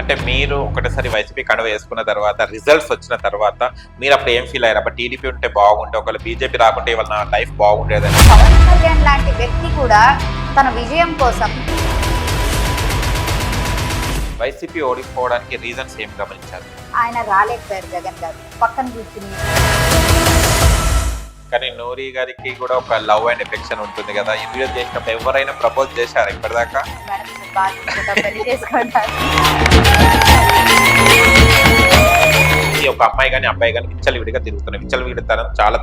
అంటే మీరు ఒకటేసారి వైసీపీ కండువ వేసుకున్న తర్వాత రిజల్ట్స్ వచ్చిన తర్వాత మీరు అప్పుడు ఏం ఫీల్ అయ్యారు? అప్పుడు టీడీపీ ఉంటే బాగుంటే, ఒకవేళ బీజేపీ రాకుంటే వాళ్ళ నా లైఫ్ బాగుండేదని. పవన్ కళ్యాణ్ లాంటి వ్యక్తి కూడా తన విజయం కోసం వైసీపీ ఓడిపోవడానికి రీజన్స్ ఏం గమనించారు? ఆయన రాలేకపోయారు జగన్ గారు పక్కన కూర్చుని. కానీ నూరి గారికి కూడా ఒక లవ్ అండ్ ఎఫెక్షన్ ఉంటుంది కదా, ఈ వీడియో చేసినప్పుడు ఎవరైనా ప్రపోజ్ చేశారు ఇప్పటిదాకా? మేడం మీరు బాగా చూసుకుంటారు, పెళ్లి చేసుకుంటారు. ఈ ఒక అమ్మాయి కానీ అబ్బాయి కానీ విచ్చలవిడిగా తిరుగుతున్నారు. విచ్చలవిడితనం చాలా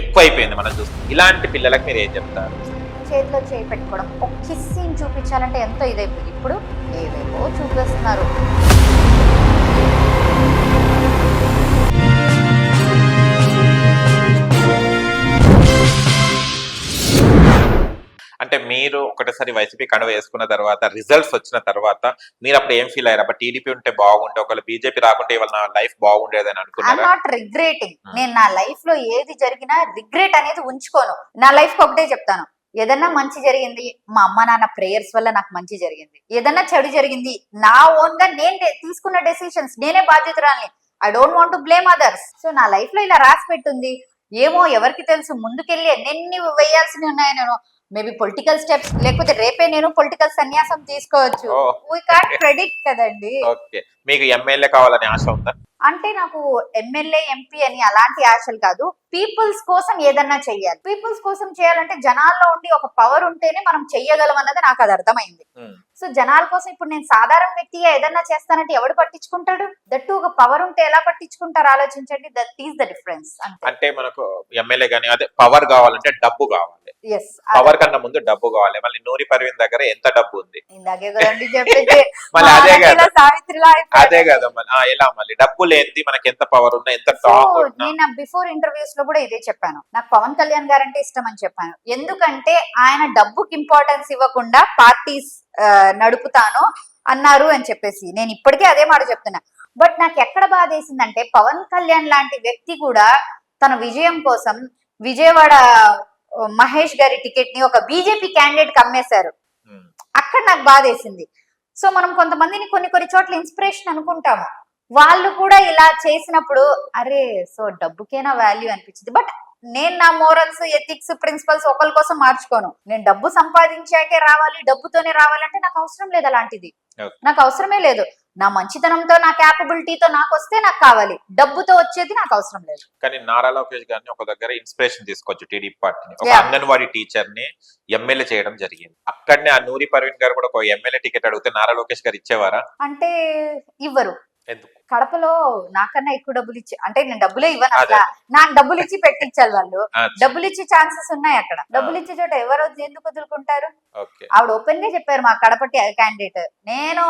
ఎక్కువ అయిపోయింది మనం చూస్తాం. ఇలాంటి పిల్లలకు మీరు ఏం చెప్తారు? చేతిలో చేయి పెట్టుకోవడం, ఒక కిస్సీని చూపించాలంటే ఎంతో ఇదైపోయింది. ఇప్పుడు ఏవేవో చూపిస్తున్నారు. అంటే మీరు ఒకటేసారి వైసీపీ కండువ వేసుకున్న తర్వాత రిజల్ట్స్ వచ్చిన తర్వాత మీరు అప్పుడు ఏం ఫీల్ అయ్యారు? అప్పుడు టీడీపీ ఉంటే బాగుంటే, ఒకవేళ బీజేపీ రాకుంటే వాళ్ళ నా లైఫ్ బాగుండేదని ఐఎమ్ అనుకున్నారా? Not regretting. నేను నా లైఫ్ లో ఏది జరిగినా రిగ్రెట్ అనేది ఉంచుకోను. నా లైఫ్ కి ఒకటే చెప్తాను, ఏదన్నా మంచి జరిగింది మా అమ్మ నాన్న ప్రేయర్స్ వల్ల నాకు మంచి జరిగింది, ఏదన్నా చెడు జరిగింది నా ఓన్ గా నేను తీసుకున్న డెసిషన్స్, నేనే బాధ్యతరాల్ని. I don't want to blame others. So నా లైఫ్ లో ఇలా రాసి పెట్టుంది. ఏమో ఎవరికి తెలుసు, ముందుకెళ్ళి ఎన్నెన్ని వేయాల్సినవి ఉన్నాయి. నేను మేబీ పొలిటికల్ స్టెప్స్, లేకపోతే రేపే నేను పొలిటికల్ సన్యాసం తీసుకోవచ్చు. వీ కాంట్ ప్రెడిక్ట్ కదండి. ఓకే, మీకు ఎమ్మెల్యే కావాలనే ఆశ ఉందా? అంటే నాకు ఎమ్మెల్యే ఎంపీ అని అలాంటి ఆశలు కాదు. పీపుల్స్ కోసం ఏదన్నా చెయ్యాలి. పీపుల్స్ కోసం చేయాలంటే జనాల్లో ఉండి ఒక పవర్ ఉంటేనే మనం చెయ్యగలం అన్నది నాకు అది అర్థమైంది. సో జనాల కోసం ఇప్పుడు నేను సాధారణ వ్యక్తిగా ఏదన్నా చేస్తానంటే ఎవడు పట్టించుకుంటాడు? దట్టు ఒక పవర్ ఉంటే ఎలా పట్టించుకుంటారు ఆలోచించండి. That is the difference. అంటే మనకు ఎమ్మెల్యే గానీ అదే పవర్ కావాలంటే డబ్బు కావాలి. పవర్ కన్నా ముందు డబ్బు కావాలి. మళ్ళీ నూరి పర్వీన్ దగ్గర ఎంత డబ్బు ఉంది? ఇందాకే కదండి చెప్పేది. మళ్ళీ అదే కదా, సావిత్రిలా అదే కదా మళ్ళీ ఎలా మళ్ళీ డబ్బు లేనిది మనకి ఎంత పవర్ ఉన్నా, ఎంత టాక్ ఉన్నా. నేను బిఫోర్ ఇంటర్వ్యూస్ లో కూడా ఇదే చెప్పాను, నాకు పవన్ కళ్యాణ్ గారు అంటే ఇష్టం అని చెప్పాను. ఎందుకంటే ఆయన డబ్బుకి ఇంపార్టెన్స్ ఇవ్వకుండా పార్టీస్ నడుపుతాను అన్నారు అని చెప్పేసి. నేను ఇప్పటికే అదే మాట చెప్తున్నా. బట్ నాకు ఎక్కడ బాధేసిందంటే పవన్ కళ్యాణ్ లాంటి వ్యక్తి కూడా తన విజయం కోసం విజయవాడ మహేష్ గారి టికెట్ ని ఒక బీజేపీ క్యాండిడేట్ కి అమ్మేశారు. అక్కడ నాకు బాధేసింది. సో మనం కొంతమందిని కొన్ని చోట్ల ఇన్స్పిరేషన్ అనుకుంటాము, వాళ్ళు కూడా ఇలా చేసినప్పుడు అరే సో డబ్బుకేనా వాల్యూ అనిపించింది. బట్ నేను నా మోరల్స్, ఎథిక్స్, ప్రిన్సిపల్స్ ఒకరి కోసం మార్చుకోను. నేను డబ్బు సంపాదించాకే రావాలి, డబ్బుతోనే రావాలంటే నాకు అవసరం లేదు. అలాంటిది నాకు అవసరమే లేదు. నా మంచితనంతో, నా క్యాపబిలిటీతో నాకు వస్తే నాకు కావాలి. డబ్బుతో వచ్చేది నాకు అవసరం లేదు. కానీ నారా లోకేష్ గారిని ఒక దగ్గర ఇన్స్పిరేషన్ తీసుకోవచ్చు టీడీపీ పార్టీని. ఒక అంగన్వాడీ టీచర్ ని ఎమ్మెల్యే చేయడం జరిగింది. అక్కడనే ఆ నూరి పర్వీన్ గారు కూడా ఒక ఎమ్మెల్యే టికెట్ అడిగితే నారా లోకేష్ గారు ఇచ్చేవారా? అంటే ఇవ్వరు. ఎందుకు? కడపలో నాకన్నా ఎక్కువ డబ్బులు ఇచ్చి, అంటే నేను డబ్బులే ఇవ్వను అసలు, నాకు డబ్బులు ఇచ్చి పెట్టించాలి వాళ్ళు. డబ్బులు ఇచ్చే ఛాన్సెస్ ఉన్నాయి అక్కడ. డబ్బులు ఇచ్చే చోట ఎవరు ఎందుకు వదులుకుంటారు? ఆవిడ ఓపెన్ గా చెప్పారు, మా కడప క్యాండిడేట్ నేను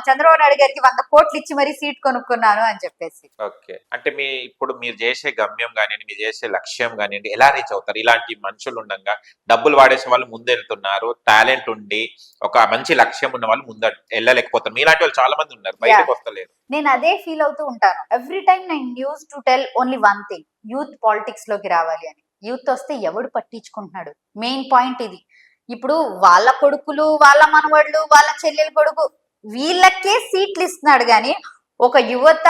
చంద్రబాబు నాయుడు గారికి 100 కోట్లు ఇచ్చి మరీ సీట్ కొనుక్కున్నాను అని చెప్పేసి. ఓకే, అంటే మీ ఇప్పుడు మీరు చేసే గమ్యం కానివ్వండి, మీరు చేసే లక్ష్యం కానివ్వండి, ఎలా రీచ్ అవుతారు? ఇలాంటి మనుషులు ఉండగా డబ్బులు వాడేసే వాళ్ళు ముందెళ్తున్నారు, టాలెంట్ ఉండి ఒక మంచి లక్ష్యం ఉన్న వాళ్ళు ముందు వెళ్ళలేకపోతారు. మీలాంటి వాళ్ళు చాలా మంది ఉన్నారు, బయటకు వస్తలేరు. నేను అదే ఫీల్ అవుతూ ఉంటాను ఎవ్రీ టైం. నేను use to tell only one thing, youth politics లోకి రావాలి అని. యూత్ వస్తే ఎవడు పట్టించుకుంటున్నాడు? మెయిన్ పాయింట్ ఇది. ఇప్పుడు వాళ్ళ కొడుకులు, వాళ్ళ మనవళ్ళు, వాళ్ళ చెల్లెల కొడుకు, వీళ్ళకే సీట్లు ఇస్తున్నాడు. గాని ఒక యువత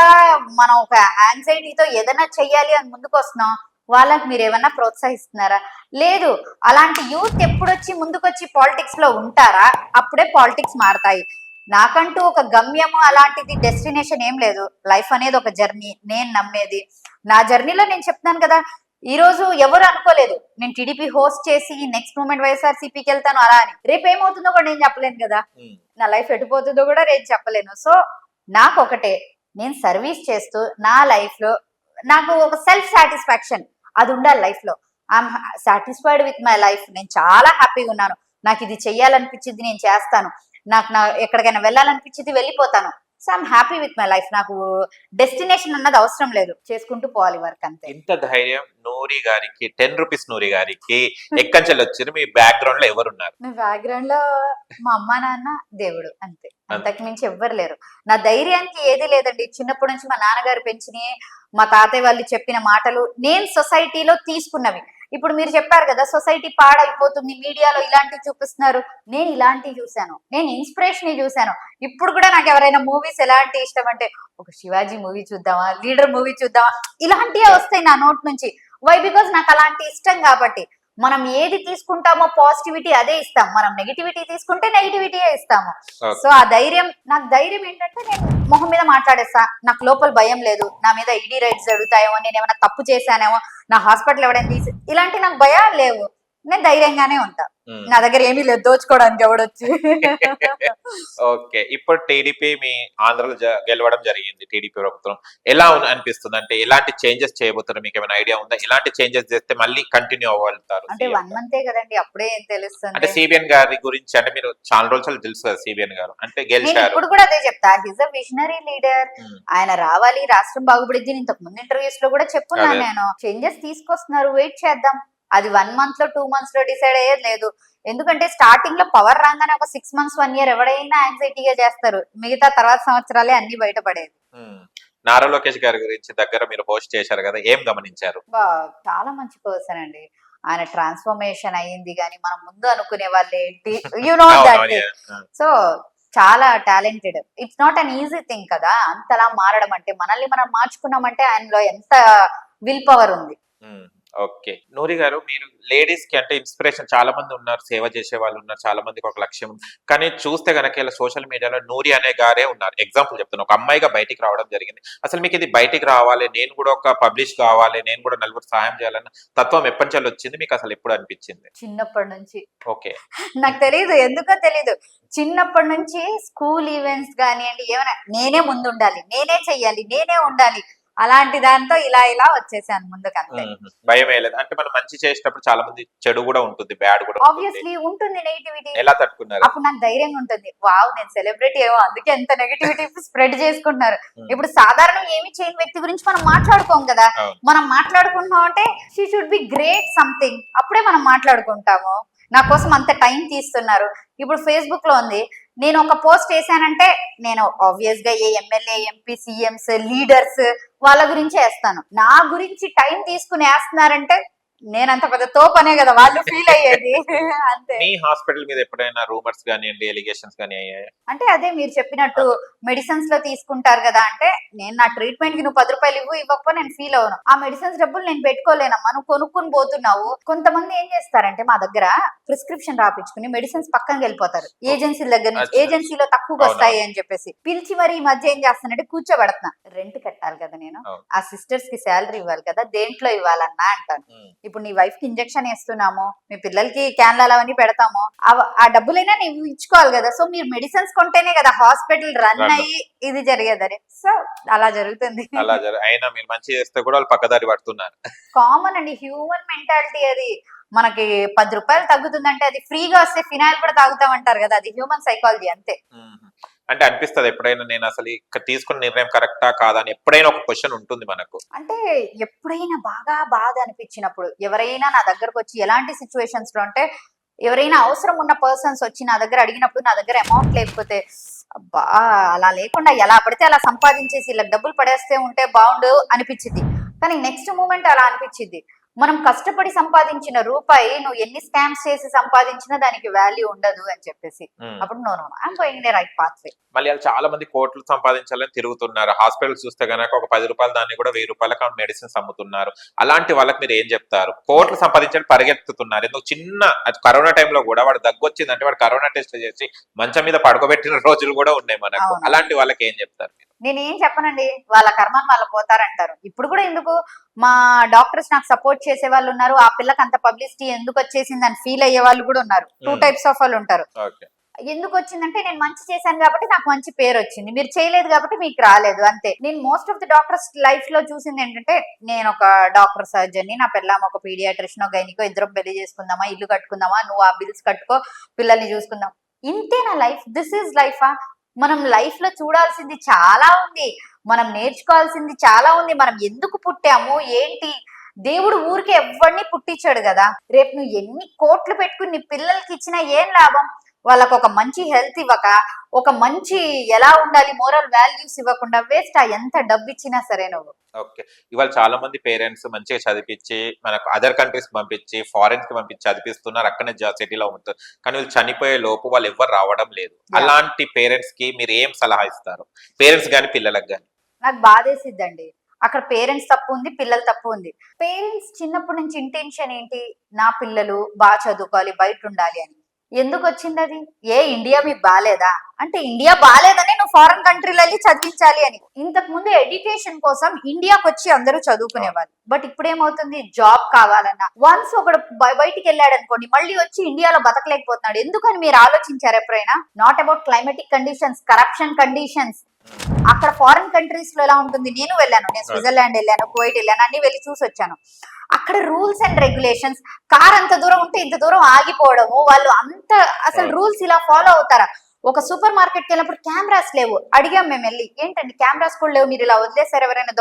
మనం ఒక యాంగ్జైటీతో ఏదైనా చెయ్యాలి అని ముందుకు వస్తున్నాం, వాళ్ళకి మీరు ఏమన్నా ప్రోత్సహిస్తున్నారా? లేదు. అలాంటి యూత్ ఎప్పుడొచ్చి ముందుకొచ్చి పాలిటిక్స్ లో ఉంటారా, అప్పుడే పాలిటిక్స్ మారతాయి. నాకంటూ ఒక గమ్యము అలాంటిది డెస్టినేషన్ ఏం లేదు. లైఫ్ అనేది ఒక జర్నీ. నేను నమ్మేది నా జర్నీలో నేను చెప్తున్నాను కదా. ఈ రోజు ఎవరు అనుకోలేదు నేను టీడీపీ హోస్ట్ చేసి నెక్స్ట్ మూమెంట్ వైఎస్ఆర్సీపీకి వెళ్తాను అలా అని. రేపు ఏమవుతుందో కూడా నేను చెప్పలేను కదా, నా లైఫ్ ఎటుపోతుందో కూడా రేపు చెప్పలేను. సో నాకు ఒకటే, నేను సర్వీస్ చేస్తూ నా లైఫ్ లో నాకు ఒక సెల్ఫ్ సాటిస్ఫాక్షన్ అది ఉండాలి. లైఫ్ లో I'm satisfied with my life. నేను చాలా హ్యాపీగా ఉన్నాను. నాకు ఇది చెయ్యాలనిపించింది నేను చేస్తాను, నాకు ఎక్కడికైనా వెళ్ళాలనిపించింది వెళ్ళిపోతాను. So I'm happy with my life. నాకు డెస్టినేషన్ అన్నది అవసరం లేదు, చేసుకుంటూ పోవాలి వర్క్ అంతే. ఇంత ధైర్యం నూరి గారికి, 10 రూపీస్ నూరి గారికి ఎక్కంచెలు వచ్చారు? మీ బ్యాక్గ్రౌండ్ లో ఎవరున్నారు? నా బ్యాక్గ్రౌండ్ లో మా అమ్మ నాన్న, దేవుడు, అంతే. అంతకు మించి ఎవ్వరు లేరు. నా ధైర్యానికి ఏది లేదండి. చిన్నప్పటి నుంచి మా నాన్నగారు పెంచిని, మా తాతయ్య వాళ్ళు చెప్పిన మాటలు, నేను సొసైటీలో తీసుకున్నవి. ఇప్పుడు మీరు చెప్పారు కదా సొసైటీ పాడైపోతుంది, మీడియాలో ఇలాంటివి చూపిస్తున్నారు. నేను ఇలాంటివి చూశాను, నేను ఇన్స్పిరేషన్ చూశాను. ఇప్పుడు కూడా నాకు ఎవరైనా మూవీస్ ఎలాంటి ఇష్టం అంటే ఒక శివాజీ మూవీ చూద్దామా, లీడర్ మూవీ చూద్దామా, ఇలాంటివే వస్తాయి నా నోట్ నుంచి. వై? బికాజ్ నాకు అలాంటి ఇష్టం కాబట్టి. మనం ఏది తీసుకుంటామో పాజిటివిటీ అదే ఇస్తాం, మనం నెగిటివిటీ తీసుకుంటే నెగిటివిటీయే ఇస్తాము. సో ఆ ధైర్యం, నాకు ధైర్యం ఏంటంటే నేను మొహం మీద మాట్లాడేస్తా, నాకు లోపల భయం లేదు, నా మీద ఈడీ రైట్స్ జరుగుతాయేమో, నేను ఏమైనా తప్పు చేశానేమో, నా హాస్పిటల్ ఎవడైనా తీసి, ఇలాంటి నాకు భయాలు లేవు. నేను ధైర్యంగానే ఉంటా, నా దగ్గర ఏమీ లేదు దోచుకోవడానికి ఎవడొచ్చి. ఓకే, ఇప్పుడు టీడీపీ మీ ఆంధ్రలో గెలవడం జరిగింది, టీడీపీ ప్రభుత్వం. ఎలా అనిపిస్తుంది? అంటే ఎలాంటి చేంజెస్ చేయబోతారు, మీకు ఏమైనా ఐడియా ఉందా? ఎలాంటి చేంజెస్ చేస్తే మళ్ళీ కంటిన్యూ అవ్వగలుగుతారు? అంటే 1 మంతే కదండి, అప్పుడే ఏం అంటే తెలుస్తుంది. సిబిఎన్ గారి గురించి, అంటే మీరు చాలా రోజులు తెలుసు కదా సిబిఎన్ గారు, అంటే నేను గెలిచారు. ఇప్పుడు కూడా అదే చెప్తా, హిజ్ అ విజనరీ లీడర్. ఆయన రావాలి, రాష్ట్రం బాగుపడిద్ది. ఇంతకు ముందు ఇంటర్వ్యూస్ లో కూడా చెప్పున్నాను అదే. నేను. చేంజెస్ తీసుకొస్తున్నారు, వెయిట్ చేద్దాం. అది 1 మంత్ లో 2 మంత్స్ లో డిసైడ్ అయ్యేది లేదు. ఎందుకంటే స్టార్టింగ్ లో పవర్ రాగానే ఒక 6 months 1 year ఎవడైనా యాంగ్జైటీగా చేస్తారు, మిగతా తర్వాత సంవత్సరాలే అన్ని బయటపడేది. నారా లోకేష్ గారి గురించి దగ్గర మీరు హోస్ట్ చేశారు కదా, ఏం గమనించారు? చాలా మంచి పర్సన్ అండి. ఆయన ట్రాన్స్ఫర్మేషన్ అయ్యింది కానీ మనం ముందు అనుకునే వాళ్ళు ఏంటి, యు నో దట్. సో చాలా talented. It's not an easy thing కదా అంతలా మారడం అంటే. మనల్ని మనం మార్చుకున్నామంటే ఆయనలో ఎంత విల్ పవర్ ఉంది. ఓకే, నూరి గారు, మీరు లేడీస్ కి అంటే ఇన్స్పిరేషన్, చాలా మంది ఉన్నారు, సేవ చేసే వాళ్ళు ఉన్నారు, చాలా మందికి ఒక లక్ష్యం ఉంది. కానీ చూస్తే గనక ఇలా సోషల్ మీడియాలో నూరి అనే గారే ఉన్నారు. ఎగ్జాంపుల్ చెప్తాను, ఒక అమ్మాయిగా బయటికి రావడం జరిగింది. అసలు మీకు ఇది బయటికి రావాలి, నేను కూడా ఒక పబ్లిష్ కావాలి, నేను కూడా నలుగురు సహాయం చేయాలన్న తత్వం ఎప్పటి నుంచి వచ్చింది మీకు? అసలు ఎప్పుడు అనిపించింది? చిన్నప్పటి నుంచి. ఓకే, నాకు తెలియదు, ఎందుకో తెలీదు. చిన్నప్పటి నుంచి స్కూల్ ఈవెంట్స్ కానివ్వండి, ఏమైనా నేనే ముందు ఉండాలి, నేనే చెయ్యాలి, నేనే ఉండాలి, అలాంటి దాంతో ఇలా ఇలా వచ్చేసాను ముందుకు, అంతే. భయం లేదు అంటే మనం మంచి చేసినప్పుడు చాలా మంది చెడు కూడా ఉంటుంది, బ్యాడ్ కూడా ఉంటుంది. ఆబ్వియస్లీ ఉంటుంది నెగిటివిటీ. ఎలా తట్టుకున్నారు? అప్పుడు నాకు ధైర్యంగా ఉంటుంది, వావ్ నేను సెలబ్రిటీ ఏమో అందుకే ఎంత నెగిటివిటీ స్ప్రెడ్ చేసుకుంటున్నారు. ఇప్పుడు సాధారణ ఏమి చేయని వ్యక్తి గురించి మనం మాట్లాడుకోం కదా. మనం మాట్లాడుకుంటున్నాం అంటే she should be great something, అప్పుడే మనం మాట్లాడుకుంటాము. నా కోసం అంత టైం తీస్తున్నారు. ఇప్పుడు ఫేస్బుక్ లో ఉంది, నేను ఒక పోస్ట్ వేసానంటే నేను ఆబ్వియస్ గా ఏ ఎమ్మెల్యే, ఎంపీ, సీఎంస్, లీడర్స్ వాళ్ళ గురించి వేస్తాను. నా గురించి టైం తీసుకుని వేస్తున్నారంటే నేనంత పెద్ద తోపనే కదా వాళ్ళు ఫీల్ అయ్యేది. అంతే. మీ హాస్పిటల్ మీద ఎప్పుడైనా రూమర్స్ గానియండి, ఎలిగేషన్స్ గానీ అయ్యాయి? అంటే అదే మీరు చెప్పినట్టు మెడిసిన్స్ లో తీసుకుంటారు కదా, అంటే నేను నా ట్రీట్మెంట్ కి నువ్వు 10 రూపాయలు ఇవ్వకపో నేను ఫీల్ అవును. ఆ మెడిసిన్స్ డబ్బులు నేను పెట్టుకోలేనమ్మా, నువ్వు కొనుక్కుని పోతున్నావు. కొంతమంది ఏం చేస్తారంటే మా దగ్గర ప్రిస్క్రిప్షన్ రాపించుకుని మెడిసిన్స్ పక్కన వెళ్ళిపోతారు, ఏజెన్సీల దగ్గర నుంచి. ఏజెన్సీలో తక్కువగా వస్తాయి అని చెప్పేసి పిలిచి మరి ఈ మధ్య ఏం చేస్తానంటే కూర్చోబెడుతున్నా. రెంట్ కట్టాలి కదా నేను, ఆ సిస్టర్స్ కి శాలరీ ఇవ్వాలి కదా, దేంట్లో ఇవ్వాలన్నా అంటాను. ఇప్పుడు నీ వైఫ్ కి ఇంజెక్షన్ వేస్తున్నాము, మీ పిల్లలకి క్యాన్లు అవన్నీ పెడతాము, ఆ డబ్బులైనా నువ్వు ఇచ్చుకోవాలి కదా. సో మీరు మెడిసిన్స్ కొంటేనే కదా హాస్పిటల్ రన్ అయ్యి ఇది జరిగేదని. సో అలా జరుగుతుంది. అయినా మీరు మంచి చేస్తే కూడా వాళ్ళు పక్కదారి పడుతున్నారు. కామన్ అండి, హ్యూమన్ మెంటాలిటీ అది. మనకి 10 రూపాయలు తగ్గుతుందంటే అది ఫ్రీగా వస్తే ఫినాయిల్ కూడా తాగుతామంటారు కదా, అది హ్యూమన్ సైకాలజీ అంతే. అంటే అనిపిస్తుంది ఎప్పుడైనా నేను అసలు తీసుకున్న నిర్ణయం కరెక్టా కాదా అని ఎప్పుడైనా ఒక క్వశ్చన్ ఉంటుంది మనకు. అంటే ఎప్పుడైనా బాగా బాధ అనిపించినప్పుడు, ఎవరైనా నా దగ్గరకు వచ్చి ఎలాంటి సిచ్యువేషన్స్ లో అంటే ఎవరైనా అవసరం ఉన్న పర్సన్స్ వచ్చి నా దగ్గర అడిగినప్పుడు నా దగ్గర అమౌంట్ లేకపోతే, అబ్బా అలా లేకుండా ఎలా పడితే అలా సంపాదించేసి ఇలా డబ్బులు పడేస్తే ఉంటే బాగుండు అనిపించింది. కానీ నెక్స్ట్ మూమెంట్ అలా అనిపించింది, మనం కష్టపడి సంపాదించిన రూపాయి నువ్వు ఎన్ని స్కామ్స్ చేసి సంపాదించినా దానికి వాల్యూ ఉండదు అని చెప్పేసి. అప్పుడు no I'm going the right path way. మళ్ళీ చాలా మంది కోట్లు సంపాదించాలని తిరుగుతున్నారు. హాస్పిటల్ చూస్తే గనక ఒక 10 రూపాయలు దాన్ని కూడా 1000 రూపాయలకు మెడిసిన్స్ అమ్ముతున్నారు. అలాంటి వాళ్ళకి మీరు ఏం చెప్తారు? కోట్లు సంపాదించడానికి పరిగెత్తుతున్నారు. ఎందుకు చిన్న కరోనా టైంలో కూడా వాడు దగ్గొచ్చిందంటే వాడు కరోనా టెస్ట్ చేసి మంచం మీద పడుకోబెట్టిన రోజులు కూడా ఉన్నాయి మనకు. అలాంటి వాళ్ళకి ఏం చెప్తారు? నేనేం చెప్పనండి, వాళ్ళ కర్మను వాళ్ళు పోతారంటారు. ఇప్పుడు కూడా ఎందుకు మా డాక్టర్స్ నాకు సపోర్ట్ చేసే వాళ్ళు ఉన్నారు, ఆ పిల్లకి అంత పబ్లిసిటీ ఎందుకు వచ్చేసింది అని ఫీల్ అయ్యే వాళ్ళు కూడా ఉన్నారు. 2 types ఆఫ్ వాళ్ళు ఉంటారు. ఎందుకు వచ్చిందంటే నేను మంచి చేశాను కాబట్టి నాకు మంచి పేరు వచ్చింది, మీరు చేయలేదు కాబట్టి మీకు రాలేదు, అంతే. నేను most of the doctors life లో చూసింది ఏంటంటే, నేను ఒక డాక్టర్ సర్జన్ ని, నా పిల్లం ఒక పీడియాట్రిషన్, గైనికో, ఇద్దరం పెళ్లి చేసుకుందామా, ఇల్లు కట్టుకుందామా, నువ్వు ఆ బిల్స్ కట్టుకో, పిల్లల్ని చూసుకుందాం, ఇంతే నా లైఫ్. This is లైఫా? మనం లైఫ్ లో చూడాల్సింది చాలా ఉంది, మనం నేర్చుకోవాల్సింది చాలా ఉంది. మనం ఎందుకు పుట్టాము ఏంటి? దేవుడు ఊరికే ఎవరిని పుట్టించాడు కదా. రేపు నువ్వు ఎన్ని కోట్లు పెట్టుకుని నీ పిల్లలకి ఇచ్చినా ఏం లాభం? వాళ్ళకు ఒక మంచి హెల్త్ ఇవ్వక, ఒక మంచి ఎలా ఉండాలి మోరల్ వాల్యూస్ ఇవ్వకుండా వేస్ట్. ఎంత డబ్బు ఇచ్చినా సరే నువ్వు. ఓకే. ఇవాళ చాలా మంది పేరెంట్స్ మంచిగా చదివించి మనకు అదర్ కంట్రీస్ పంపించి ఫారెన్ కి పంపించి చదివిస్తున్నారు, అక్కడనే సెటిల్ అవుతారు. కానీ వీళ్ళు చనిపోయే లోపు వాళ్ళు ఎవ్వరు రావడం లేదు. అలాంటి పేరెంట్స్ కి మీరు ఏం సలహా ఇస్తారు, పేరెంట్స్ గాని పిల్లలకు గాని? నాకు బాధేసిద్దండి. అక్కడ పేరెంట్స్ తప్పు ఉంది, పిల్లల తప్పు ఉంది. పేరెంట్స్ చిన్నప్పటి నుంచి ఇంటెన్షన్ ఏంటి, నా పిల్లలు బాగా చదువుకోవాలి, బయట ఉండాలి అని. ఎందుకు వచ్చింది అది? ఇండియా మీకు బాగాలేదా అంటే ఇండియా బాగాలేదని నువ్వు ఫారెన్ కంట్రీలో వెళ్ళి చదివించాలి అని. ఇంతకు ముందు ఎడ్యుకేషన్ కోసం ఇండియాకి వచ్చి అందరూ చదువుకునేవాళ్ళు. బట్ ఇప్పుడు ఏమవుతుంది, జాబ్ కావాలన్నా వన్స్ ఒకడు బయటికి వెళ్ళాడు అనుకోండి, మళ్ళీ వచ్చి ఇండియాలో బతకలేకపోతున్నాడు. ఎందుకని మీరు ఆలోచించారు ఎప్పుడైనా? Not about climatic conditions, corruption conditions. అక్కడ ఫారిన్ కంట్రీస్ లో ఎలా ఉంటుంది, నేను వెళ్ళాను, నేను స్విట్జర్లాండ్ వెళ్ళాను, కువైట్ వెళ్ళాను, అన్ని వెళ్ళి చూసి వచ్చాను. అక్కడ రూల్స్ అండ్ రెగ్యులేషన్స్, కార్ అంత దూరం ఉంటే ఇంత దూరం ఆగిపోవడము, వాళ్ళు అంత అసలు రూల్స్ ఇలా ఫాలో అవుతారా? ఒక సూపర్ మార్కెట్కి వెళ్ళినప్పుడు కెమెరాస్ లేవు, అడిగాం మేము వెళ్ళి, ఏంటండి కెమెరాస్ కూడా లేవు, మీరు ఇలా వదిలేసారు, ఎవరైనా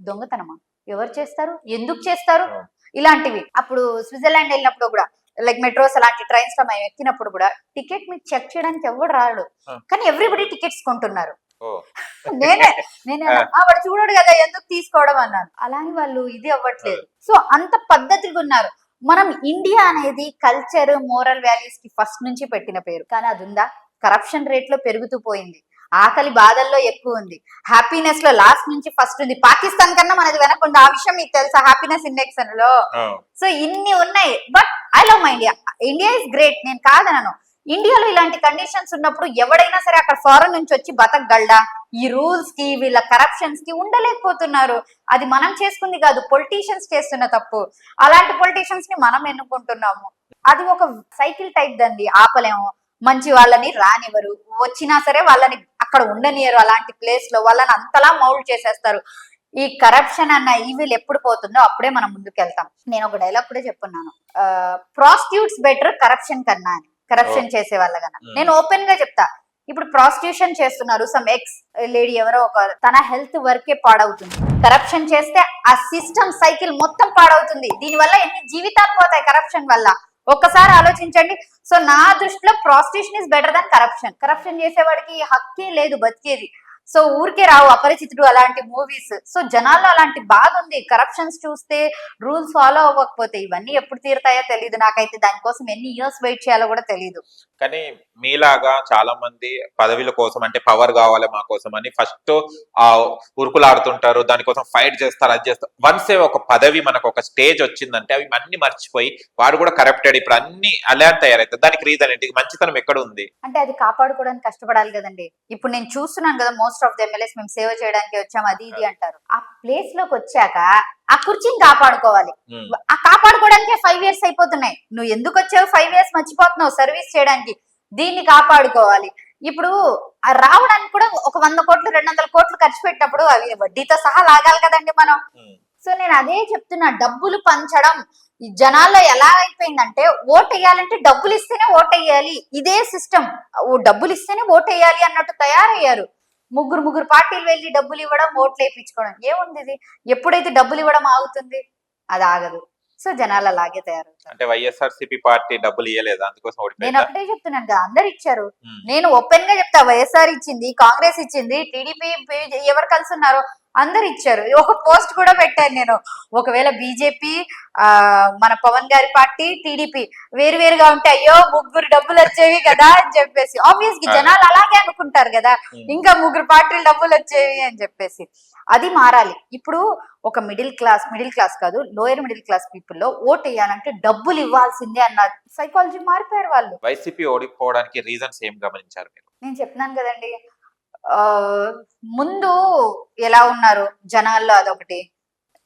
దొంగతనమా? ఎవరు చేస్తారు, ఎందుకు చేస్తారు ఇలాంటివి? అప్పుడు స్విట్జర్లాండ్ వెళ్ళినప్పుడు కూడా లైక్ మెట్రోస్ అలాంటి ట్రైన్స్ లో మేము ఎక్కినప్పుడు కూడా టికెట్ మీకు చెక్ చేయడానికి ఎవరు రాడు, కానీ ఎవ్రీబడి టికెట్స్ కొంటున్నారు. నేనే వాడు చూడడు కదా ఎందుకు తీసుకోవడం అన్నాను. అలానే వాళ్ళు ఇది అవ్వట్లేదు. సో అంత పద్ధతిగా ఉన్నారు. మనం ఇండియా అనేది కల్చర్, మోరల్ వాల్యూస్ కి ఫస్ట్ నుంచి పెట్టిన పేరు, కానీ అది ఉందా? కరప్షన్ రేట్ లో పెరుగుతూ పోయింది, ఆకలి బాధల్లో ఎక్కువ ఉంది, హ్యాపీనెస్ లో లాస్ట్ నుంచి ఫస్ట్ ఉంది. పాకిస్తాన్ కన్నా మనది వెనకుంది, ఆ విషయం మీకు తెలుసా? హ్యాపీనెస్ ఇండెక్స్ లో. సో ఇన్ని ఉన్నాయి. But I love my India. India is great, నేను కాదనను. ఇండియాలో ఇలాంటి కండిషన్స్ ఉన్నప్పుడు ఎవడైనా సరే అక్కడ ఫారెన్ నుంచి వచ్చి బతకగలడా? ఈ రూల్స్ కి, వీళ్ళ కరప్షన్స్ కి ఉండలేకపోతున్నారు. అది మనం చేసుకుంది కాదు, పొలిటీషియన్స్ చేస్తున్న తప్పు. అలాంటి పొలిటీషియన్స్ ని మనం ఎన్నుకుంటున్నాము. అది ఒక సైకిల్ టైప్ దండి, ఆపలేము. మంచి వాళ్ళని రానివ్వరు, వచ్చినా సరే వాళ్ళని అక్కడ ఉండనియరు. అలాంటి ప్లేస్ లో వాళ్ళని అంతలా మౌల్డ్ చేసేస్తారు. ఈ కరప్షన్ అన్న ఈవిల్ ఎప్పుడు పోతుందో అప్పుడే మనం ముందుకు వెళ్తాం. నేను ఒక డైలాగ్ కూడా చెప్పున్నాను, ప్రాస్టిట్యూట్స్ బెటర్ కరప్షన్ కన్నా అని. కరప్షన్ చేసే వాళ్ళ కన్నా. నేను ఓపెన్ గా చెప్తా, ఇప్పుడు ప్రాస్టిట్యూషన్ చేస్తున్నారు సమ్ ఎక్స్ లేడీ, ఎవరో ఒక, తన హెల్త్ వర్కే పాడవుతుంది. కరప్షన్ చేస్తే ఆ సిస్టమ్ సైకిల్ మొత్తం పాడవుతుంది. దీనివల్ల ఎన్ని జీవితాలు పోతాయి కరప్షన్ వల్ల, ఒక్కసారి ఆలోచించండి. సో నా దృష్టిలో prostitution is better than corruption. Corruption చేసేవాడికి హక్కే లేదు బతికేది. సో ఊరికే రావు అపరిచితుడు అలాంటి మూవీస్. సో జనాల్లో అలాంటి బాధ ఉంది. కరప్షన్స్ చూస్తే, రూల్స్ ఫాలో అవ్వకపోతే ఇవన్నీ ఎప్పుడు తీరుతాయో తెలియదు. నాకైతే దానికోసం ఎన్ని ఇయర్స్ వెయిట్ చేయాలో కూడా తెలియదు. కానీ మీలాగా చాలా మంది పదవుల కోసం, అంటే పవర్ కావాలి మా కోసం అని ఫస్ట్ ఆ ఉరుకులాడుతుంటారు, దానికోసం ఫైట్ చేస్తారు, అది చేస్తారు. వన్స్ ఒక పదవి మనకు ఒక స్టేజ్ వచ్చిందంటే అవి అన్ని మర్చిపోయి వాడు కూడా కరప్టెడ్, ఇప్పుడు అన్ని అలా తయారైతుంది. దానికి రీజన్ ఏంటి? మంచితనం ఎక్కడ ఉంది అంటే అది కాపాడుకోవడానికి కష్టపడాలి కదండి. ఇప్పుడు నేను చూస్తున్నాను కదా, మోస్ట్ ఆఫ్ ద ఎమ్మెల్యేస్ మేము సేవ చేయడానికి వచ్చాం అది ఇది అంటారు. ఆ ప్లేస్ లోకి వచ్చాక ఆ కుర్చీని కాపాడుకోవాలి. ఆ కాపాడుకోవడానికే 5 years అయిపోతున్నాయి. నువ్వు ఎందుకు వచ్చావు? 5 years మర్చిపోతున్నావు సర్వీస్ చేయడానికి. దీన్ని కాపాడుకోవాలి. ఇప్పుడు రావడానికి కూడా ఒక 100 కోట్లు 200 కోట్లు ఖర్చు పెట్టినప్పుడు అవి వడ్డీతో సహా లాగాలి కదండి మనం. సో నేను అదే చెప్తున్నా, డబ్బులు పంచడం ఈ జనాల్లో ఎలా అయిపోయిందంటే, ఓట్ వేయాలంటే డబ్బులు ఇస్తేనే ఓట్ వేయాలి, ఇదే సిస్టమ్. డబ్బులు ఇస్తేనే ఓట్ వేయాలి అన్నట్టు తయారయ్యారు. ముగ్గురు పార్టీలు వెళ్ళి డబ్బులు ఇవ్వడం, ఓట్లు వేయించుకోవడం. ఏముంది ఇది? ఎప్పుడైతే డబ్బులు ఇవ్వడం ఆగుతుంది, అది ఆగదు. సో జనాలు అలాగే తయారవుతారు. అంటే వైఎస్ఆర్సీపీ పార్టీ డబ్బులు ఇవ్వలేదు, అందుకోసం నేను ఒకటే చెప్తున్నాను కదా, అందరు ఇచ్చారు. నేను ఓపెన్ గా చెప్తా, వైఎస్ఆర్ ఇచ్చింది, కాంగ్రెస్ ఇచ్చింది, టీడీపీ ఎవరు కలిసి ఉన్నారో అందరు ఇచ్చారు. ఒక పోస్ట్ కూడా పెట్టాను నేను, ఒకవేళ బీజేపీ, మన పవన్ గారి పార్టీ, టీడీపీ వేరుగా ఉంటే అయ్యో ముగ్గురు డబ్బులు వచ్చేవి కదా అని చెప్పేసి. ఆబ్వియస్ గా జనాలు అలాగే అనుకుంటారు కదా, ఇంకా 3 పార్టీలు డబ్బులు వచ్చేవి అని చెప్పేసి. అది మారాలి. ఇప్పుడు ఒక మిడిల్ క్లాస్ కాదు, లోయర్ మిడిల్ క్లాస్ పీపుల్ లో ఓట్ వేయాలంటే డబ్బులు ఇవ్వాల్సిందే అన్న సైకాలజీ మారిపోయారు వాళ్ళు. వైసీపీ ఓడిపోవడానికి రీజన్స్ ఏం గమనించారు మీరు? నేను చెప్తున్నాను కదండి, ముందు ఎలా ఉన్నారు జనాల్లో అదొకటి.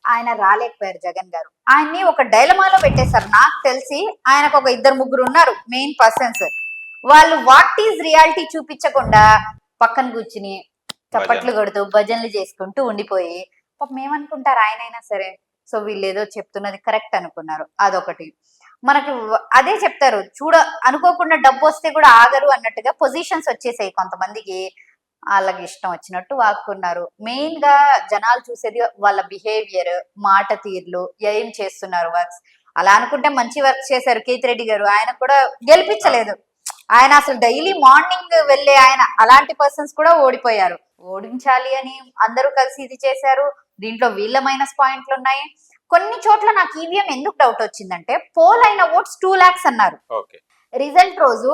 ఆయన రాలేకపోయారు జగన్ గారు, ఆయన్ని ఒక డైలమాలో పెట్టేశారు. నాకు తెలిసి ఆయనకు ఒక 2-3 ఉన్నారు మెయిన్ పర్సన్స్. వాళ్ళు వాట్ ఈజ్ రియాలిటీ చూపించకుండా పక్కన కూర్చుని చప్పట్లు కొడుతూ భజనలు చేసుకుంటూ ఉండిపోయి, పాపం ఏమనుకుంటారు ఆయనైనా సరే, సో వీళ్ళు ఏదో చెప్తున్నది కరెక్ట్ అనుకున్నారు. అదొకటి. మనకి అదే చెప్తారు, అనుకోకుండా డబ్బు వస్తే కూడా ఆగరు అన్నట్టుగా పొజిషన్స్ వచ్చేసాయి కొంతమందికి. వాళ్ళకి ఇష్టం వచ్చినట్టు వాక్కున్నారు. మెయిన్ గా జనాలు చూసేది వాళ్ళ బిహేవియర్, మాట తీర్లు, ఏం చేస్తున్నారు వర్క్స్. అలా అనుకుంటే మంచి వర్క్ చేశారు కేతిరెడ్డి గారు, ఆయన కూడా గెలిపించలేదు. ఆయన అసలు డైలీ మార్నింగ్ వెళ్ళే ఆయన అలాంటి పర్సన్స్ కూడా ఓడిపోయారు. ఓడించాలి అని అందరూ కలిసి ఇది చేశారు. దీంట్లో వీళ్ళ మైనస్ పాయింట్లు ఉన్నాయి. కొన్ని చోట్ల నాకు ఈవీఎం ఎందుకు డౌట్ వచ్చిందంటే పోల్ అయిన ఓట్స్ 2 lakhs అన్నారు. ఓకే. రిజల్ట్ రోజు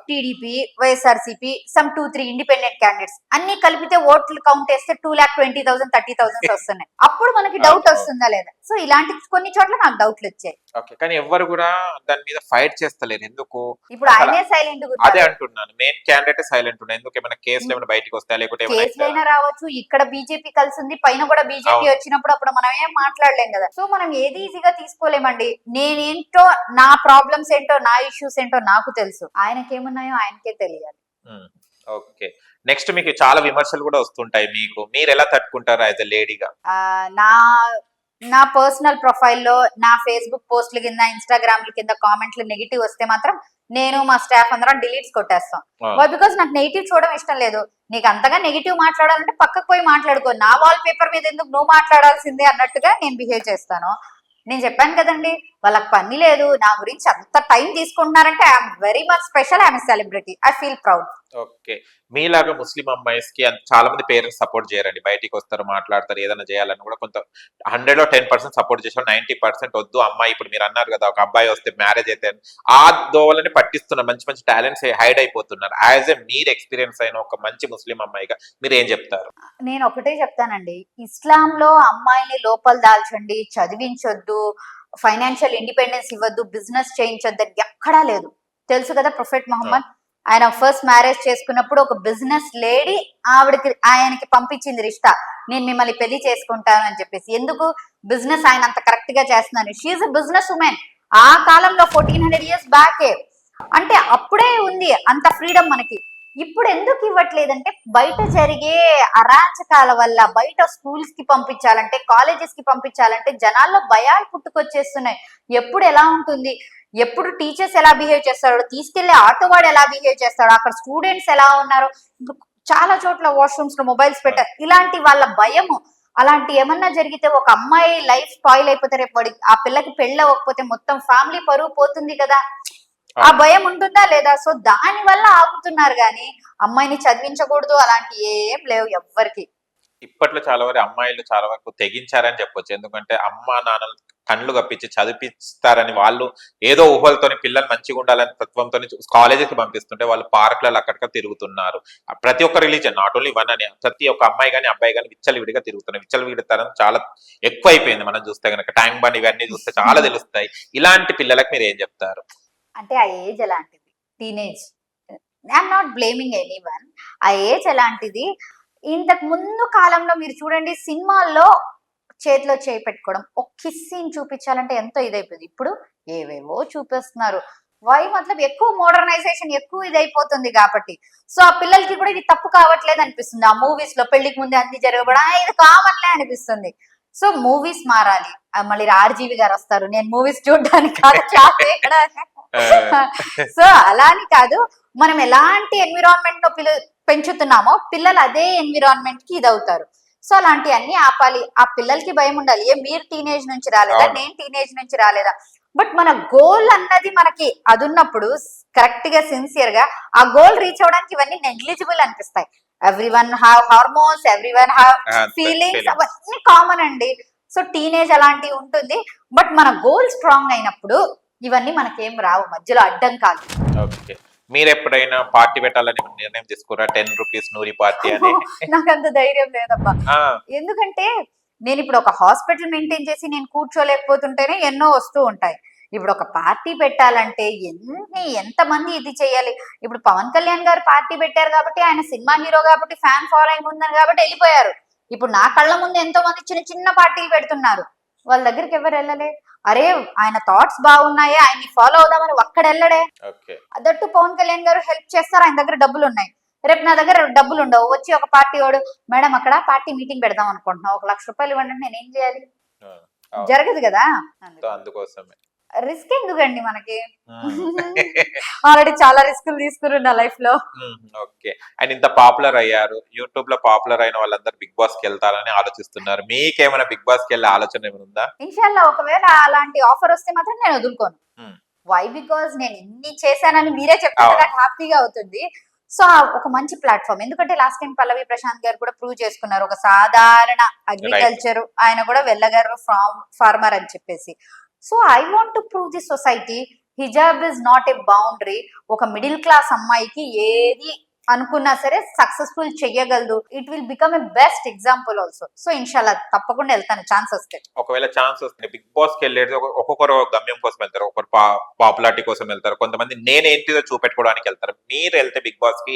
TDP, YSRCP, some 2-3 independent candidates అన్ని కలిపితే ఓట్లు కౌంట్ చేస్తే 2,20,000 30,000 వస్తున్నాయి. అప్పుడు మనకి డౌట్ వస్తుందా లేదా? సో ఇలాంటి కొన్ని చోట్ల నాకు డౌట్లు వచ్చాయి. ఓకే, కానీ ఎవ్వరు కూడా దాని మీద ఫైట్ చేస్తలేరు ఎందుకు? ఇప్పుడు ఆయనే సైలెంట్ అదే అంటున్నాను, మెయిన్ క్యాండిడేట్ సైలెంట్ ఉన్నాయి. ఎందుకు? ఏమైనా కేసులు ఏమైనా బయటకి వస్తాయా, లేకుంటే కేసులైనా రావచ్చు. ఇక్కడ బీజేపీ కలిసి ఉంది, పైన కూడా బీజేపీ వచ్చినప్పుడు అప్పుడు మనం ఏం మాట్లాడలేం కదా. సో మనం ఏది ఈజీగా తీసుకోలేమండి. నేనేంటో, నా ప్రాబ్లమ్స్ ఏంటో, నా ఇష్యూస్ ఏంటో నాకు తెలుసు. ఆయనకేమున్నాయో ఆయనకే తెలియాలి. ఓకే, నెక్స్ట్ మీకు చాలా విమర్శలు కూడా వస్తుంటాయి. మీరు ఎలా తట్టుకుంటారు యాజ్ ఎ లేడీగా? నా పర్సనల్ ప్రొఫైల్లో, నా ఫేస్బుక్ పోస్ట్ల కింద, ఇన్స్టాగ్రామ్ కింద కామెంట్లు నెగిటివ్ వస్తే మాత్రం నేను మా స్టాఫ్ అందరం డిలీట్స్ కొట్టేస్తాం. బికాస్ నాకు నెగిటివ్ చూడడం ఇష్టం లేదు. నీకు అంతగా నెగిటివ్ మాట్లాడాలంటే పక్కకు పోయి మాట్లాడుకో, నా వాల్ పేపర్ మీద ఎందుకు నువ్వు మాట్లాడాల్సిందే అన్నట్టుగా నేను బిహేవ్ చేస్తాను. నేను చెప్పాను కదండి, వాళ్ళకి పని లేదు. నా గురించి అంత టైం తీసుకుంటున్నారంటే I'm very much special. I'm celebrity. I feel proud. Okay, మీలాగా ముస్లిం అమ్మాయిస్ కి చాలా మంది పేరెంట్స్ సపోర్ట్ చేయరండి. బయటికి వస్తారు, మాట్లాడతారు, ఏదైనా చేయాలని కూడా కొంత 100లో 10% సపోర్ట్ చేసారు. 90% వద్దు అమ్మాయి. ఇప్పుడు మీరు అన్నారు కదా, ఒక అబ్బాయి వస్తే మ్యారేజ్ అయితే ఆ దోవలని పట్టిస్తున్నారు. మంచి మంచి టాలెంట్స్ హైడ్ అయిపోతున్నారు. యాజ్ ఎ మీరు ఎక్స్పీరియన్స్ అయిన ఒక మంచి ముస్లిం అమ్మాయిగా మీరు ఏం చెప్తారు? నేను ఒకటే చెప్తానండి, ఇస్లాంలో అమ్మాయిని లోపల దాల్చండి, చదివించొద్దు, ఫైనాన్షియల్ ఇండిపెండెన్స్ ఇవ్వద్దు, బిజినెస్ చేయించొద్దు అని ఎక్కడా లేదు. తెలుసు కదా, ప్రొఫెట్ మొహమ్మద్ ఆయన ఫస్ట్ మ్యారేజ్ చేసుకున్నప్పుడు ఒక బిజినెస్ లేడీ ఆయనకి పంపించింది రిష్తా, నేను మిమ్మల్ని పెళ్లి చేసుకుంటాను అని చెప్పేసి. ఎందుకు? బిజినెస్ ఆయన అంత కరెక్ట్ గా చేస్తున్నాను. She's a business woman. ఆ కాలంలో 1400 years బ్యాకే, అంటే అప్పుడే ఉంది అంత ఫ్రీడమ్ మనకి. ఇప్పుడు ఎందుకు ఇవ్వట్లేదంటే బయట జరిగే అరాచకాల వల్ల, బయట స్కూల్స్ కి పంపించాలంటే, కాలేజెస్ కి పంపించాలంటే జనాల్లో భయాలు పుట్టుకొచ్చేస్తున్నాయి. ఎప్పుడు ఎలా ఉంటుంది, ఎప్పుడు టీచర్స్ ఎలా బిహేవ్ చేస్తాడో, తీసుకెళ్లే ఆటో వాడు ఎలా బిహేవ్ చేస్తాడో, అక్కడ స్టూడెంట్స్ ఎలా ఉన్నారో, చాలా చోట్ల వాష్రూమ్స్ లో మొబైల్స్ పెట్టారు. ఇలాంటి వాళ్ళ భయము, అలాంటి ఏమన్నా జరిగితే ఒక అమ్మాయి లైఫ్ స్పాయిల్ అయిపోతే రేపు ఆ పిల్లకి పెళ్ళి అవ్వకపోతే మొత్తం ఫ్యామిలీ పరువు పోతుంది కదా. ఆ భయం ఉంటుందా లేదా? సో దాని వల్ల ఆగుతున్నారు గాని అమ్మాయిని చదివించకూడదు అలాంటి ఏం లేవు ఎవ్వరికి. ఇప్పట్లో చాలా వరకు అమ్మాయిలు చాలా వరకు తెగించారని చెప్పొచ్చు. ఎందుకంటే అమ్మా నాన్నలు కళ్ళు కప్పించి చదివిస్తారని వాళ్ళు ఏదో ఊహలతోని పిల్లలు మంచిగా ఉండాలని తత్వంతో కాలేజీకి పంపిస్తుంటే వాళ్ళు పార్కులలో అక్కడికి తిరుగుతున్నారు. ప్రతి ఒక్క రిలీజన్, నాట్ ఓన్లీ వన్ అని, ప్రతి ఒక్క అమ్మాయి కానీ అబ్బాయి కానీ విచ్చలవిడిగా తిరుగుతున్నారు. విచ్చలవిడితనం చాలా ఎక్కువ అయిపోయింది. మనం చూస్తే కనుక ట్యాంక్ బండ్ ఇవన్నీ చూస్తే చాలా తెలుస్తాయి. ఇలాంటి పిల్లలకు మీరు ఏం చెప్తారు? అంటే ఆ ఏజ్ ఎలాంటిది, teenage. I'm not blaming anyone. ఆ ఏజ్ ఎలాంటిది. ఇంతకు ముందు కాలంలో మీరు చూడండి, సినిమాల్లో చేతిలో చేయి పెట్టుకోవడం, ఒక కిస్ సీన్ చూపించాలంటే ఎంతో ఇదైపోయింది. ఇప్పుడు ఏవేవో చూపిస్తున్నారు. వై మతలబ్ ఎక్కువ మోడర్నైజేషన్ ఎక్కువ ఇదైపోతుంది కాబట్టి. సో ఆ పిల్లలకి కూడా ఇది తప్పు కావట్లేదు అనిపిస్తుంది. ఆ మూవీస్ లో పెళ్లికి ముందే అన్ని జరగబడా ఇది కామన్లే అనిపిస్తుంది. సో మూవీస్ మారాలి. మళ్ళీ ఆర్జీవి గారు వస్తారు, నేను మూవీస్ చూడడానికి కాదు, సో అలా అని కాదు, మనం ఎలాంటి ఎన్విరాన్మెంట్ లో పెంచుతున్నామో పిల్లలు అదే ఎన్విరాన్మెంట్ కి ఇదవుతారు. సో అలాంటి అన్ని ఆపాలి. ఆ పిల్లలకి భయం ఉండాలి. మీరు టీనేజ్ నుంచి రాలేదా, నేను టీనేజ్ నుంచి రాలేదా, బట్ మన గోల్ అన్నది మనకి అది ఉన్నప్పుడు కరెక్ట్ గా సిన్సియర్ గా ఆ గోల్ రీచ్ అవడానికి ఇవన్నీ నెగ్లిజిబుల్ అనిపిస్తాయి. Everyone have hormones, everyone have feelings, అవన్నీ కామన్ అండి. సో టీనేజ్ అలాంటివి ఉంటుంది. బట్ మన గోల్ స్ట్రాంగ్ అయినప్పుడు ఇవన్నీ మనకేం రావు, మధ్యలో అడ్డం కాదు. ఓకే, మీరు ఎప్పుడైనా పార్టీ పెట్టాలని నిర్ణయం తీసుకురా? 10 రూపీస్ నూరి పార్టీ అని? నాకు అంత ధైర్యం లేదబ్బా. ఎందుకంటే నేను ఇప్పుడు ఒక హాస్పిటల్ మెయింటైన్ చేసి నేను కూర్చోలేకపోతుంటేనే ఎన్నో వస్తూ ఉంటాయి. ఇప్పుడు ఒక పార్టీ పెట్టాలంటే ఎంతమంది ఇది చేయాలి. ఇప్పుడు పవన్ కళ్యాణ్ గారు పార్టీ పెట్టారు కాబట్టి, ఆయన సినిమా హీరో కాబట్టి, ఫ్యాన్ ఫాలోయింగ్ ఉందని కాబట్టి వెళ్ళిపోయారు. ఇప్పుడు నా కళ్ళ ముందు ఎంతో మంది చిన్న చిన్న పార్టీలు పెడుతున్నారు. వాళ్ళ దగ్గరికి ఎవరు వెళ్ళలే. అరే ఆయన థాట్స్ బాగున్నాయే, ఆయన్ని ఫాలో అవుదామని ఒక్కడ వెళ్ళడే. అదట్టు పవన్ కళ్యాణ్ గారు హెల్ప్ చేస్తారు, ఆయన దగ్గర డబ్బులు ఉన్నాయి. రేపు నా దగ్గర డబ్బులు ఉండవు, వచ్చి ఒక పార్టీ వాడు మేడం అక్కడ పార్టీ మీటింగ్ పెడదాం అనుకుంటున్నావు, 1 లక్ష రూపాయలు ఇవ్వండి, నేనేం చేయాలి? జరగదు కదా. అందుకోసమే రిస్క్ ఎందుకండి మనకి. ఆల్రెడీ చాలా రిస్కులు తీసుకున్నా లైఫ్ లో. ఓకే, అండ్ ఇంత పాపులర్ అయ్యారు, యూట్యూబ్ లో పాపులర్ అయిన వాళ్ళందరూ బిగ్ బాస్ కి వెళ్తారని ఆలోచిస్తున్నారు. మీకేమైనా బిగ్ బాస్ కి వెళ్ళే ఆలోచన ఏమైనా ఉందా? ఇన్షాల్లా ఒకవేళ అలాంటి ఆఫర్ వస్తే మాత్రం నేను వదులుకోను. వై బికాజ్ నేను ఇన్ని చేశానని మీరే చెప్తే అవును. నాకు హ్యాపీగా అవుతుంది. సో ఒక మంచి ప్లాట్ఫామ్, ఎందుకంటే లాస్ట్ టైం పల్లవి ప్రశాంత్ గారు కూడా ప్రూవ్ చేసుకున్నారు, ఒక సాధారణ అగ్రికల్చర్ ఆయన కూడా వెళ్ళగారు ఫార్మర్ అని చెప్పేసి. So I want to prove the society hijab is not a boundary. ఒక మిడిల్ క్లాస్ అమ్మాయికి ఏది అనుకున్నా సరే సక్సెస్ఫుల్ చెయ్యగలదు. It will become a best example also. So ఇన్షాల్లా తప్పకుండా వెళ్తాను ఛాన్స్ వస్తే. ఒకవేళ ఛాన్స్ వస్తుంది బిగ్ బాస్ కి వెళ్ళేది ఒక్కొక్కరు గమ్యం కోసం వెళ్తారు, ఒకరు పాపులారిటీ కోసం వెళ్తారు, కొంతమంది నేనేంటిదో చూపెట్టుకోవడానికి వెళ్తారు. మీరు వెళ్తే బిగ్ బాస్ కి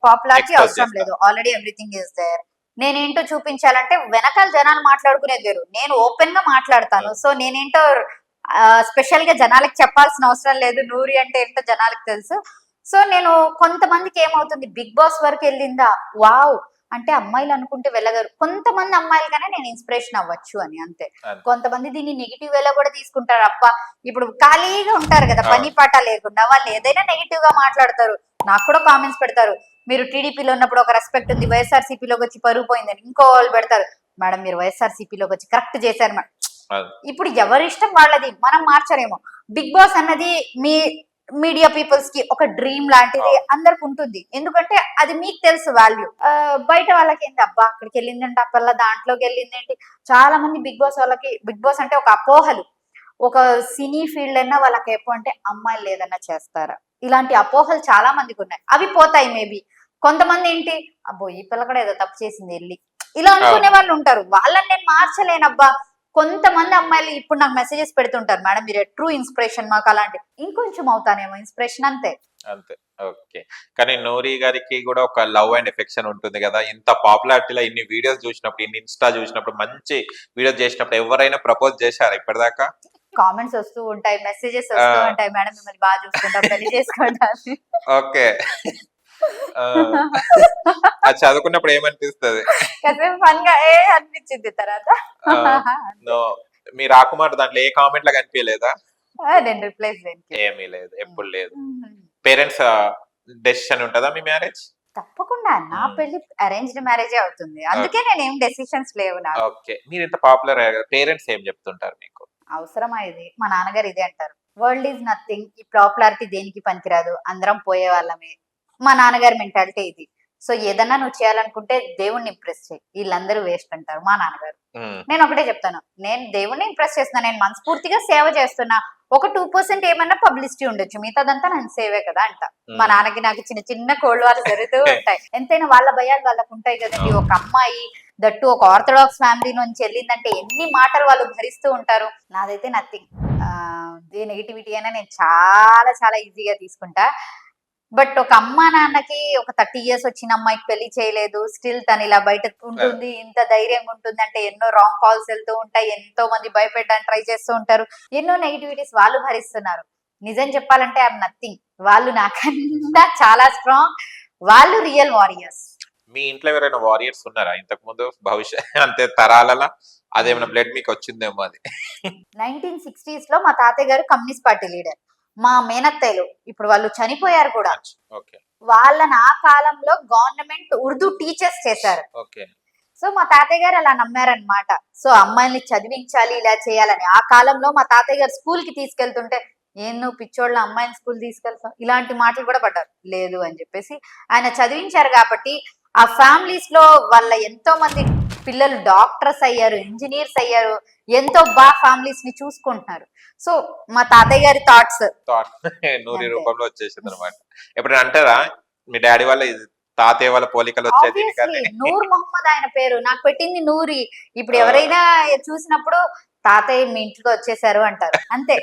పాపులారిటీ expect అవసరం చేస్తారు. లేదు, ఆల్రెడీ ఎవ్రీథింగ్ ఇస్ దేర్. నేనేంటో చూపించాలంటే వెనకాల జనాలు మాట్లాడుకునేది వేరు, నేను ఓపెన్ గా మాట్లాడతాను. సో నేనేంటో స్పెషల్ గా జనాలకి చెప్పాల్సిన అవసరం లేదు, నూరి అంటే ఏంటో జనాలకు తెలుసు. సో నేను కొంతమందికి ఏమవుతుంది, బిగ్ బాస్ వరకు వెళ్ళిందా వావ్ అంటే అమ్మాయిలు అనుకుంటే వెళ్ళగలరు, కొంతమంది అమ్మాయిలకనే నేను ఇన్స్పిరేషన్ అవ్వచ్చు అని, అంతే. కొంతమంది దీన్ని నెగిటివ్ వేలో కూడా తీసుకుంటారు. అబ్బా ఇప్పుడు ఖాళీగా ఉంటారు కదా, పని పాట లేకుండా, వాళ్ళు ఏదైనా నెగిటివ్ గా మాట్లాడతారు. నాకు కూడా కామెంట్స్ పెడతారు, మీరు టీడీపీలో ఉన్నప్పుడు ఒక రెస్పెక్ట్ ఉంది, వైఎస్ఆర్సీపీలోకి వచ్చి పరుగు పోయిందని ఇంకో వాళ్ళు పెడతారు, మేడం మీరు వైఎస్ఆర్సీపీలోకి వచ్చి కరెక్ట్ చేశారు మేడం. ఇప్పుడు ఎవరి ఇష్టం వాళ్ళది, మనం మార్చలేము. బిగ్ బాస్ అన్నది మీ మీడియా పీపుల్స్ కి ఒక డ్రీమ్ లాంటిది, అందరికి ఉంటుంది, ఎందుకంటే అది మీకు తెలుసు వాల్యూ. బయట వాళ్ళకి ఏంటి, అబ్బా అక్కడికి వెళ్ళిందంటే అప్పల్లా దాంట్లోకి వెళ్ళిందేంటి. చాలా మంది బిగ్ బాస్ వాళ్ళకి బిగ్ బాస్ అంటే ఒక అపోహలు, ఒక సినీ ఫీల్డ్ అయినా వాళ్ళకి ఎప్పుడు అంటే అమ్మాయిలు లేదన్నా చేస్తారా, ఇలాంటి అపోహలు చాలా మందికి ఉన్నాయి. అవి పోతాయి మేబీ. కొంతమంది ఏంటి, అబ్బో ఈ పిల్ల కూడా ఏదో తప్పు చేసింది వెళ్ళి, ఇలా అనుకునే వాళ్ళు ఉంటారు. వాళ్ళని నేను మార్చలేనబ్బా. కొంతమంది అమ్మాయిలు ఇప్పుడు నాకు మెసేజెస్ పెడుతుంటారు, మేడం మీరు ట్రూ ఇన్స్పిరేషన్ మాకు, అలాంటి ఇంకొంచెం అవుతానేమో ఇన్స్పిరేషన్, అంతే. అంతే. ఓకే. కానీ నూరి గారికి కూడా ఒక లవ్ అండ్ ఎఫెక్షన్ ఉంటుంది కదా, ఇంత పాపులారిటీలో ఇన్ని వీడియోస్ చూసినప్పుడు, ఇన్ని ఇన్స్టా చూసినప్పుడు, మంచి వీడియోస్ చేసినప్పుడు ఎవరైనా ప్రపోజ్ చేశారా ఇప్పటిదాకా? కామెంట్స్ వస్తూ ఉంటాయి, మెసేజెస్ వస్తూ ఉంటాయి, మేడం మిమ్మల్ని బాగా చూసుకుంటాం, పెళ్లి చేసుకోండి. ఓకే. అది చదువుకున్నప్పుడు ఏమనిపిస్తుంది? కాసేపు ఫన్ గా అనిపించింది, తర్వాత మీ రాకుమార్ దాంట్లో ఏ కామెంట్ లా కనిపించలేదా? నేను రిప్లైస్ ఏమీ లేదు, ఎప్పుడు లేదు. పేరెంట్స్ డెసిషన్ ఉంటుందా మీ మ్యారేజ్? తప్పకుండా నా పెళ్లి అరేంజ్డ్ మ్యారేజే అవుతుంది, అందుకే నేను ఏం డెసిషన్స్ లేవు నాకు. ఓకే. మీరు ఇంత పాపులర్ పేరెంట్స్ ఏం చెప్తుంటారు మీకు? అవసరమా ఇది, మా నాన్నగారు ఇదే అంటారు, వరల్డ్ ఈజ్ నథింగ్, ఈ పాపులారిటీ దేనికి పనికిరాదు, అందరం పోయే వాళ్ళమే. మా నాన్నగారి మెంటాలిటీ ఇది. సో ఏదన్నా నువ్వు చేయాలనుకుంటే దేవుణ్ణి ఇంప్రెస్ చేయి, వీళ్ళందరూ వేస్ట్ అంటారు మా నాన్నగారు. నేను ఒకటే చెప్తాను, నేను దేవుణ్ణి ఇంప్రెస్ చేస్తున్నా, నేను మనస్ఫూర్తిగా సేవ చేస్తున్నా, ఒక 2% ఏమన్నా పబ్లిసిటీ ఉండొచ్చు, మిగతాదంతా నేను సేవే కదా అంట. మా నాన్నకి నాకు చిన్న చిన్న కోల్డ్ వారు జరుగుతూ ఉంటాయి. ఎంతైనా వాళ్ళ భయాలు వాళ్ళకు ఉంటాయి కదండి. ఒక అమ్మాయి దట్టు ఒక ఆర్థడాక్స్ ఫ్యామిలీ నుంచి వెళ్ళిందంటే ఎన్ని మాటలు వాళ్ళు భరిస్తూ ఉంటారు. నాదైతే నథింగ్, ఏ నెగిటివిటీ అయినా నేను చాలా చాలా ఈజీగా తీసుకుంటా. బట్ ఒక అమ్మా నాన్నకి ఒక 30 years వచ్చిన అమ్మాయికి పెళ్లి చేయలేదు, స్టిల్ తను ఇలా బయట ఉంటుంది, ఇంత ధైర్యంగా ఉంటుంది అంటే ఎన్నో రాంగ్ కాల్స్ వెళ్తూ ఉంటాయి, ఎంతో మంది భయపెట్టడానికి ట్రై చేస్తూ ఉంటారు, ఎన్నో నెగిటివిటీస్ వాళ్ళు భరిస్తున్నారు. నిజం చెప్పాలంటే ఐఎమ్ నథింగ్, వాళ్ళు నాకన్నా చాలా స్ట్రాంగ్, వాళ్ళు రియల్ వారియర్స్. మీ ఇంట్లో ఎవరైనా వారియర్స్ ఉన్నారా ఇంతకు ముందు భవిష్యత్ అంటే తరాలలో? అదేమైనా బ్లడ్ మీకు వచ్చిందేమో అది. 1960s లో మా తాతయ్య గారు కమ్యూనిస్ట్ పార్టీ లీడర్, మా మేనత్తయ్యలు ఇప్పుడు వాళ్ళు చనిపోయారు కూడా, వాళ్ళని ఆ కాలంలో గవర్నమెంట్ ఉర్దూ టీచర్స్ చేశారు. సో మా తాతయ్య గారు అలా నమ్మారనమాట. సో అమ్మాయిల్ని చదివించాలి, ఇలా చేయాలని. ఆ కాలంలో మా తాతయ్య గారు స్కూల్ కి తీసుకెళ్తుంటే, ఏం నువ్వు పిచ్చోళ్ళ అమ్మాయిని స్కూల్ తీసుకెళ్తావు, ఇలాంటి మాటలు కూడా పడ్డారు. లేదు అని చెప్పేసి ఆయన చదివించారు కాబట్టి ఆ ఫ్యామిలీస్ లో వాళ్ళ ఎంతో మంది పిల్లలు డాక్టర్స్ అయ్యారు, ఇంజనీర్స్ అయ్యారు, ఎంతో బాగా ఫ్యామిలీస్ ని చూసుకుంటున్నారు. సో మా తాతయ్య గారి థాట్స్ నూరి రూపంలో వచ్చేసింది అనమాట. ఎప్పుడైనా అంటారా మీ డాడీ వాళ్ళ తాతయ్య వాళ్ళ పోలికలు వచ్చేది? నూర్ మొహమ్మద్ ఆయన పేరు, నాకు పెట్టింది నూరి. ఇప్పుడు ఎవరైనా చూసినప్పుడు తాతయ్య మీ ఇంటికి వచ్చేసారు అంటారు, అంతే.